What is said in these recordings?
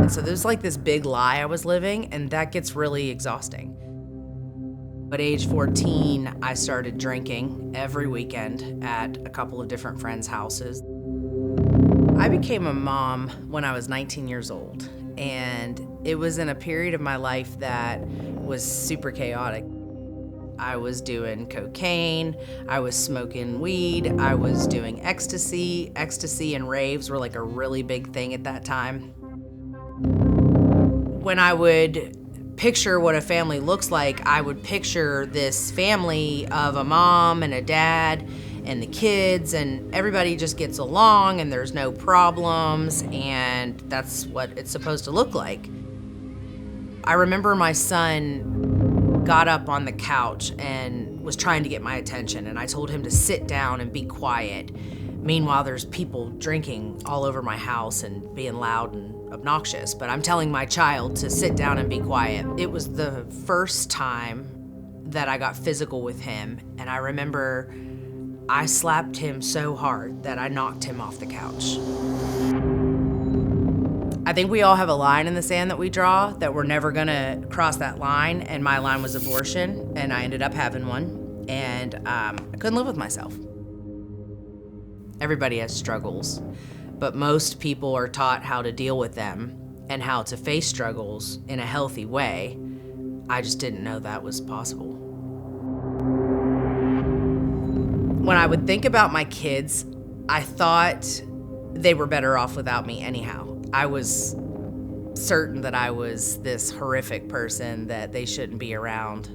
So there's like this big lie I was living, and that gets really exhausting. At age 14, I started drinking every weekend at a couple of different friends' houses. I became a mom when I was 19 years old, and it was in a period of my life that was super chaotic. I was doing cocaine, I was smoking weed, I was doing ecstasy. Ecstasy and raves were like a really big thing at that time. When I would picture what a family looks like, I would picture this family of a mom and a dad and the kids, and everybody just gets along and there's no problems, and that's what it's supposed to look like. I remember my son got up on the couch and was trying to get my attention, and I told him to sit down and be quiet. Meanwhile, there's people drinking all over my house and being loud and obnoxious, but I'm telling my child to sit down and be quiet. It was the first time that I got physical with him, and I remember I slapped him so hard that I knocked him off the couch. I think we all have a line in the sand that we draw that we're never gonna cross that line, and my line was abortion, and I ended up having one, and I couldn't live with myself. Everybody has struggles, but most people are taught how to deal with them and how to face struggles in a healthy way. I just didn't know that was possible. When I would think about my kids, I thought they were better off without me anyhow. I was certain that I was this horrific person that they shouldn't be around.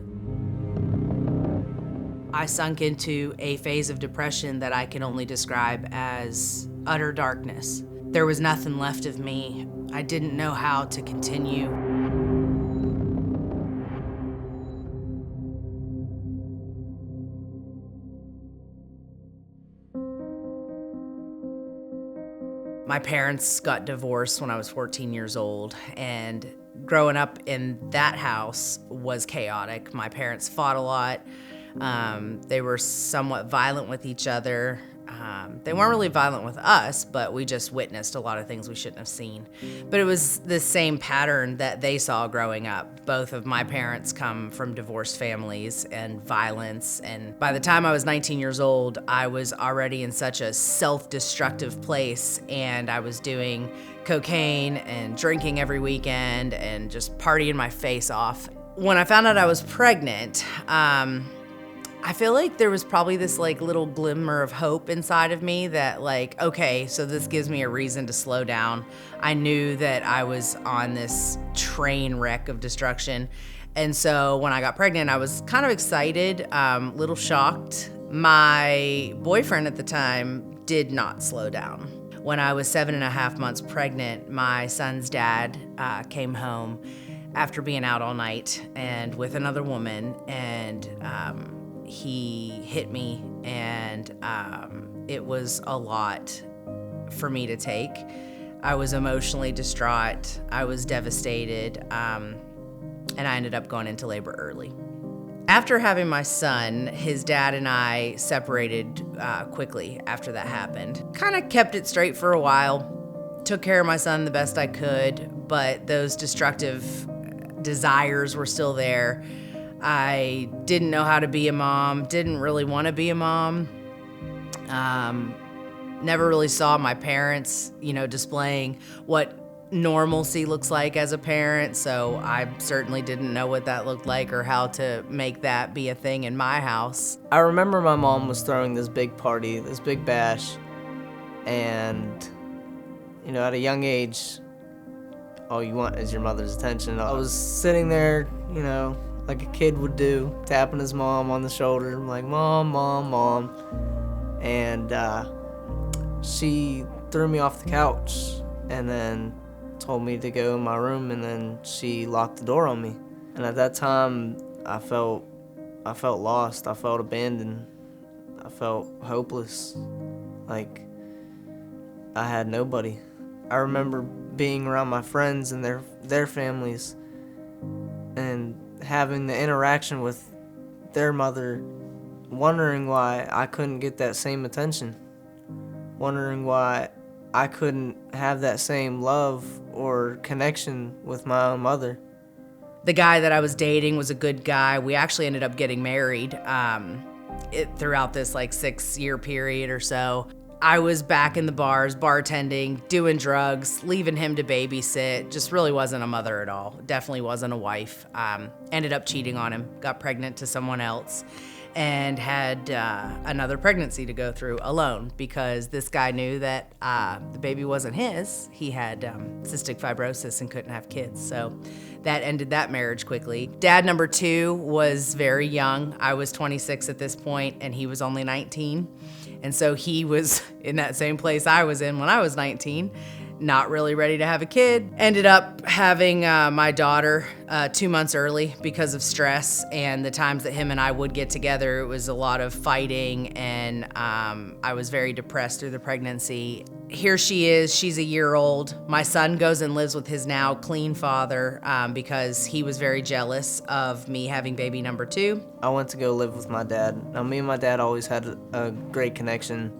I sunk into a phase of depression that I can only describe as utter darkness. There was nothing left of me. I didn't know how to continue. My parents got divorced when I was 14 years old, and growing up in that house was chaotic. My parents fought a lot. They were somewhat violent with each other. They weren't really violent with us, but we just witnessed a lot of things we shouldn't have seen. But it was the same pattern that they saw growing up. Both of my parents come from divorced families and violence, and by the time I was 19 years old, I was already in such a self-destructive place, and I was doing cocaine and drinking every weekend and just partying my face off. When I found out I was pregnant, I feel like there was probably this like little glimmer of hope inside of me that like, okay, so this gives me a reason to slow down. I knew that I was on this train wreck of destruction. And so when I got pregnant, I was kind of excited, little shocked. My boyfriend at the time did not slow down. When I was 7.5 months pregnant, my son's dad came home after being out all night and with another woman, and he hit me, and it was a lot for me to take. I was emotionally distraught, I was devastated, and I ended up going into labor early. After having my son, his dad and I separated quickly after that happened. Kind of kept it straight for a while, took care of my son the best I could, but those destructive desires were still there. I didn't know how to be a mom, didn't really want to be a mom. Never really saw my parents, displaying what normalcy looks like as a parent, so I certainly didn't know what that looked like or how to make that be a thing in my house. I remember my mom was throwing this big party, this big bash, and, at a young age, all you want is your mother's attention. I was sitting there, like a kid would do, tapping his mom on the shoulder. I'm like, Mom, Mom, Mom. And she threw me off the couch and then told me to go in my room, and then she locked the door on me. And at that time, I felt lost. I felt abandoned. I felt hopeless. Like I had nobody. I remember being around my friends and their families and having the interaction with their mother, wondering why I couldn't get that same attention, wondering why I couldn't have that same love or connection with my own mother. The guy that I was dating was a good guy. We actually ended up getting married throughout this like 6-year period or so. I was back in the bars, bartending, doing drugs, leaving him to babysit. Just really wasn't a mother at all. Definitely wasn't a wife. Ended up cheating on him, got pregnant to someone else, and had another pregnancy to go through alone because this guy knew that the baby wasn't his. He had cystic fibrosis and couldn't have kids. So that ended that marriage quickly. Dad number 2 was very young. I was 26 at this point, and he was only 19. And so he was in that same place I was in when I was 19, not really ready to have a kid. Ended up having my daughter 2 months early because of stress, and the times that him and I would get together, it was a lot of fighting, and I was very depressed through the pregnancy. Here she is, she's a year old. My son goes and lives with his now clean father because he was very jealous of me having baby number 2. I went to go live with my dad. Now, me and my dad always had a great connection,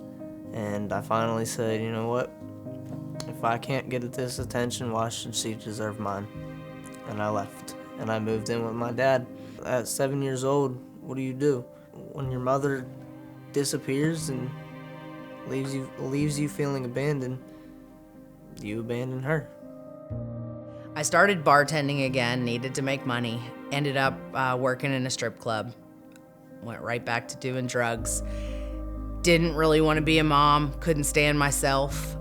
and I finally said, you know what? If I can't get this attention, why should she deserve mine? And I left, and I moved in with my dad. At 7 years old, what do? When your mother disappears and leaves you feeling abandoned, you abandon her. I started bartending again, needed to make money, ended up working in a strip club, went right back to doing drugs. Didn't really want to be a mom, couldn't stand myself.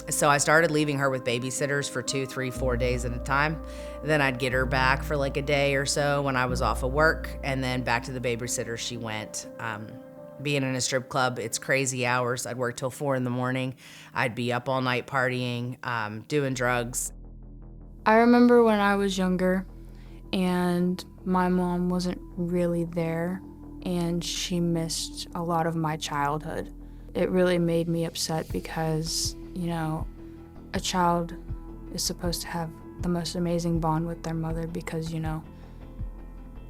So I started leaving her with babysitters for 2, 3, 4 days at a time. Then I'd get her back for like a day or so when I was off of work, and then back to the babysitter she went. Being in a strip club, it's crazy hours. I'd work till 4 in the morning. I'd be up all night partying, doing drugs. I remember when I was younger and my mom wasn't really there and she missed a lot of my childhood. It really made me upset because, you know, a child is supposed to have the most amazing bond with their mother because, you know,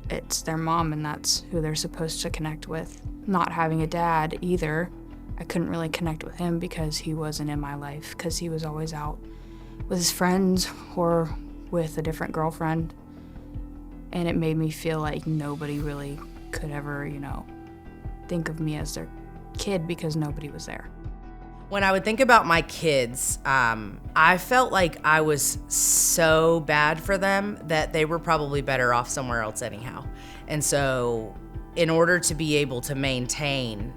it's their mom and that's who they're supposed to connect with. Not having a dad either, I couldn't really connect with him because he wasn't in my life, because he was always out with his friends or with a different girlfriend. And it made me feel like nobody really could ever, you know, think of me as their kid because nobody was there. When I would think about my kids, I felt like I was so bad for them that they were probably better off somewhere else anyhow. And so in order to be able to maintain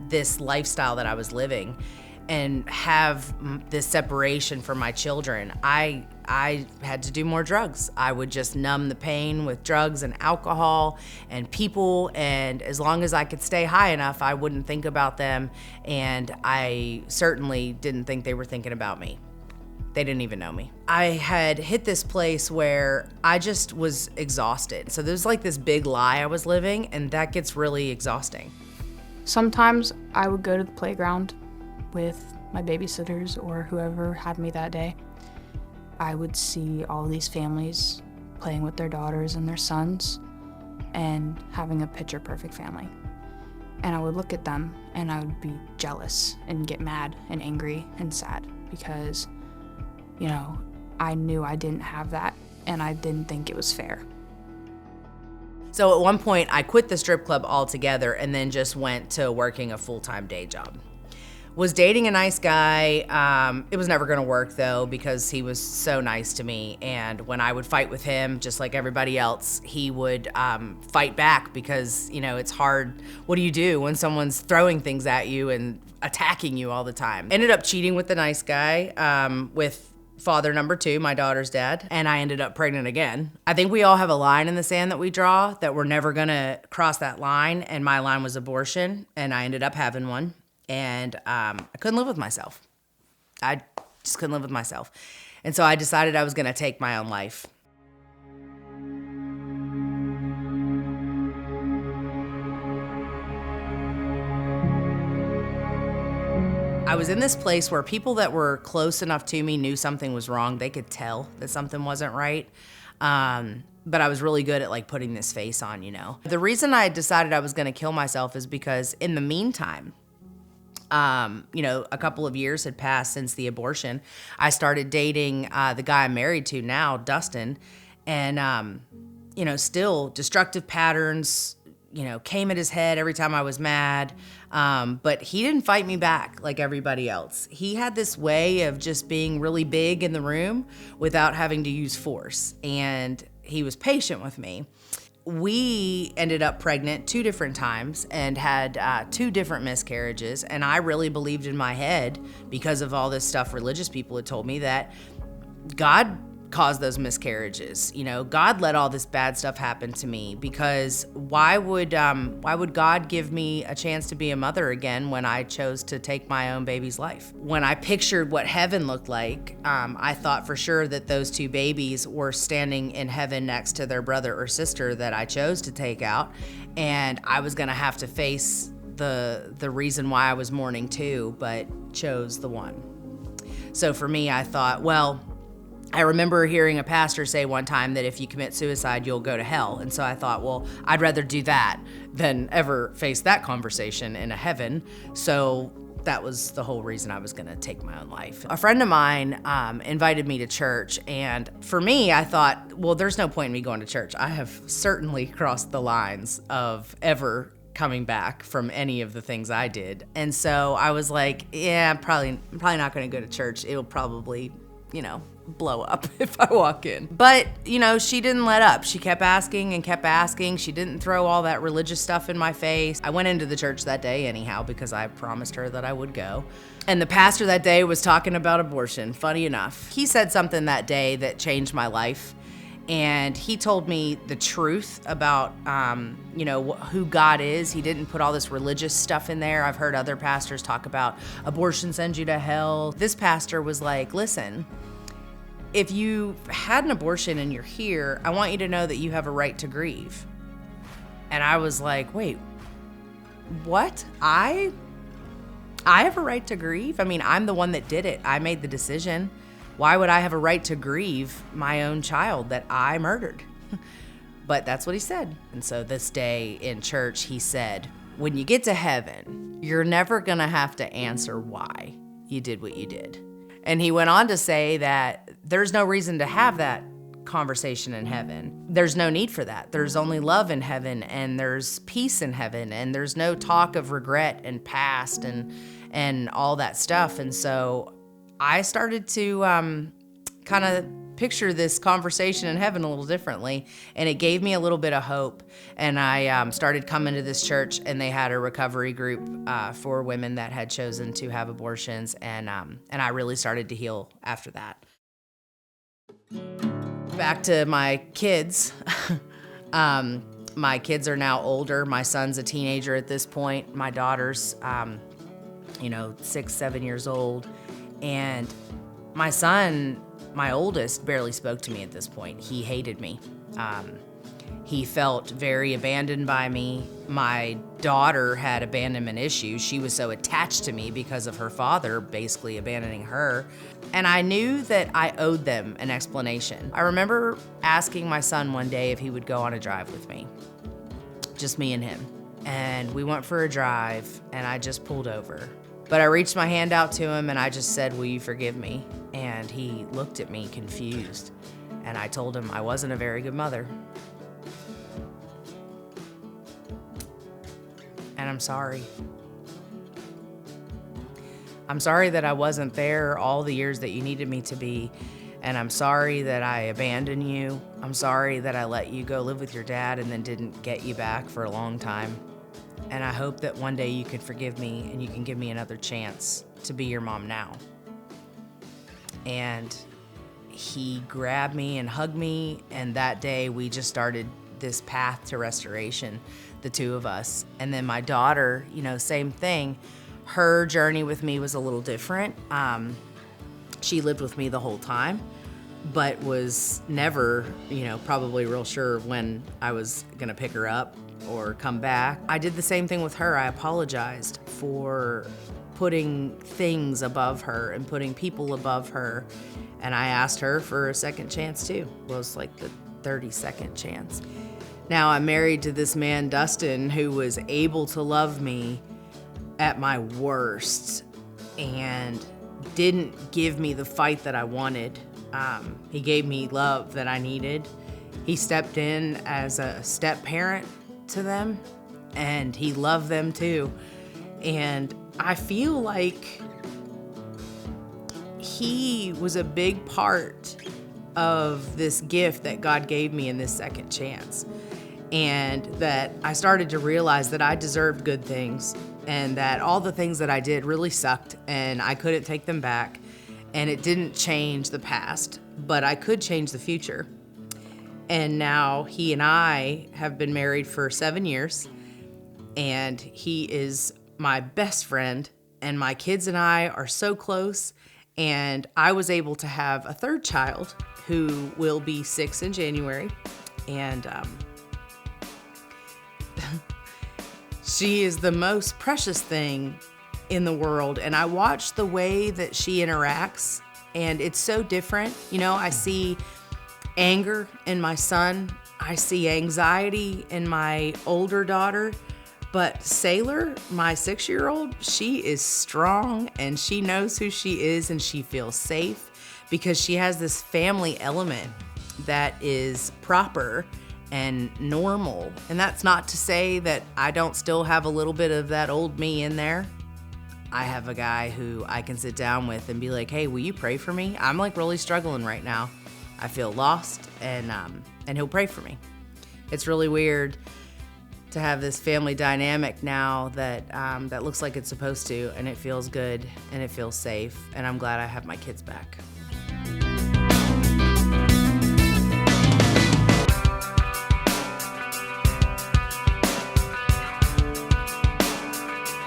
this lifestyle that I was living and have this separation from my children, I had to do more drugs. I would just numb the pain with drugs and alcohol and people, and as long as I could stay high enough, I wouldn't think about them, and I certainly didn't think they were thinking about me. They didn't even know me. I had hit this place where I just was exhausted. So there's like this big lie I was living, and that gets really exhausting. Sometimes I would go to the playground with my babysitters or whoever had me that day. I would see all these families playing with their daughters and their sons and having a picture-perfect family. And I would look at them and I would be jealous and get mad and angry and sad because, you know, I knew I didn't have that and I didn't think it was fair. So at one point I quit the strip club altogether and then just went to working a full-time day job. Was dating a nice guy. It was never gonna work though because he was so nice to me, and when I would fight with him, just like everybody else, he would fight back because, you know, it's hard. What do you do when someone's throwing things at you and attacking you all the time? Ended up cheating with the nice guy, with father number 2, my daughter's dad, and I ended up pregnant again. I think we all have a line in the sand that we draw that we're never gonna cross that line, and my line was abortion, and I ended up having one. And I couldn't live with myself. I just couldn't live with myself. And so I decided I was gonna take my own life. I was in this place where people that were close enough to me knew something was wrong. They could tell that something wasn't right. But I was really good at like putting this face on, you know. The reason I decided I was gonna kill myself is because in the meantime, A couple of years had passed since the abortion. I started dating the guy I'm married to now, Dustin, and still destructive patterns, came at his head every time I was mad. But he didn't fight me back like everybody else. He had this way of just being really big in the room without having to use force. And he was patient with me. We ended up pregnant 2 different times and had 2 different miscarriages. And I really believed in my head, because of all this stuff religious people had told me, that God caused those miscarriages. God let all this bad stuff happen to me, because why would God give me a chance to be a mother again when I chose to take my own baby's life? When I pictured what heaven looked like, I thought for sure that those 2 babies were standing in heaven next to their brother or sister that I chose to take out, and I was gonna have to face the reason why I was mourning too, but chose the one. So for me, I thought, well, I remember hearing a pastor say one time that if you commit suicide, you'll go to hell. And so I thought, well, I'd rather do that than ever face that conversation in a heaven. So that was the whole reason I was gonna take my own life. A friend of mine invited me to church, and for me, I thought, well, there's no point in me going to church. I have certainly crossed the lines of ever coming back from any of the things I did. And so I was like, yeah, I'm probably not gonna go to church. It'll probably, blow up if I walk in. But, she didn't let up. She kept asking and kept asking. She didn't throw all that religious stuff in my face. I went into the church that day anyhow because I promised her that I would go. And the pastor that day was talking about abortion, funny enough. He said something that day that changed my life. And he told me the truth about, who God is. He didn't put all this religious stuff in there. I've heard other pastors talk about abortion sends you to hell. This pastor was like, listen, if you had an abortion and you're here, I want you to know that you have a right to grieve. And I was like, wait, what? I have a right to grieve? I mean, I'm the one that did it. I made the decision. Why would I have a right to grieve my own child that I murdered? But that's what he said. And so this day in church, he said, when you get to heaven, you're never gonna have to answer why you did what you did. And he went on to say that there's no reason to have that conversation in heaven. There's no need for that. There's only love in heaven, and there's peace in heaven, and there's no talk of regret and past and all that stuff. And so I started to kind of picture this conversation in heaven a little differently, and it gave me a little bit of hope. And I started coming to this church, and they had a recovery group for women that had chosen to have abortions, and I really started to heal after that. Back to my kids. My kids are now older. My son's a teenager at this point. My daughter's 6, 7 years old. And my son, my oldest, barely spoke to me at this point. He hated me. He felt very abandoned by me. My daughter had abandonment issues. She was so attached to me because of her father basically abandoning her. And I knew that I owed them an explanation. I remember asking my son one day if he would go on a drive with me, just me and him. And we went for a drive, and I just pulled over. But I reached my hand out to him, and I just said, will you forgive me? And he looked at me confused. And I told him I wasn't a very good mother. And I'm sorry. I'm sorry that I wasn't there all the years that you needed me to be. And I'm sorry that I abandoned you. I'm sorry that I let you go live with your dad and then didn't get you back for a long time. And I hope that one day you could forgive me and you can give me another chance to be your mom now. And he grabbed me and hugged me, and that day we just started this path to restoration, the two of us. And then my daughter, same thing. Her journey with me was a little different. She lived with me the whole time, but was never, probably real sure when I was gonna pick her up or come back. I did the same thing with her. I apologized for putting things above her and putting people above her. And I asked her for a second chance too. Well, it was like the 32nd chance. Now I'm married to this man, Dustin, who was able to love me at my worst and didn't give me the fight that I wanted. He gave me love that I needed. He stepped in as a step parent to them, and he loved them too. And I feel like he was a big part of this gift that God gave me in this second chance. And that I started to realize that I deserved good things, and that all the things that I did really sucked and I couldn't take them back, and it didn't change the past, but I could change the future. And now he and I have been married for 7 years, and he is my best friend, and my kids and I are so close. And I was able to have a third child who will be 6 in January. And she is the most precious thing in the world. And I watch the way that she interacts, and it's so different. You know, I see anger in my son. I see anxiety in my older daughter. But Sailor, my 6-year-old, she is strong, and she knows who she is, and she feels safe because she has this family element that is proper and normal. And that's not to say that I don't still have a little bit of that old me in there. I have a guy who I can sit down with and be like, hey, will you pray for me? I'm like really struggling right now. I feel lost, and he'll pray for me. It's really weird to have this family dynamic now that that looks like it's supposed to, and it feels good and it feels safe, and I'm glad I have my kids back.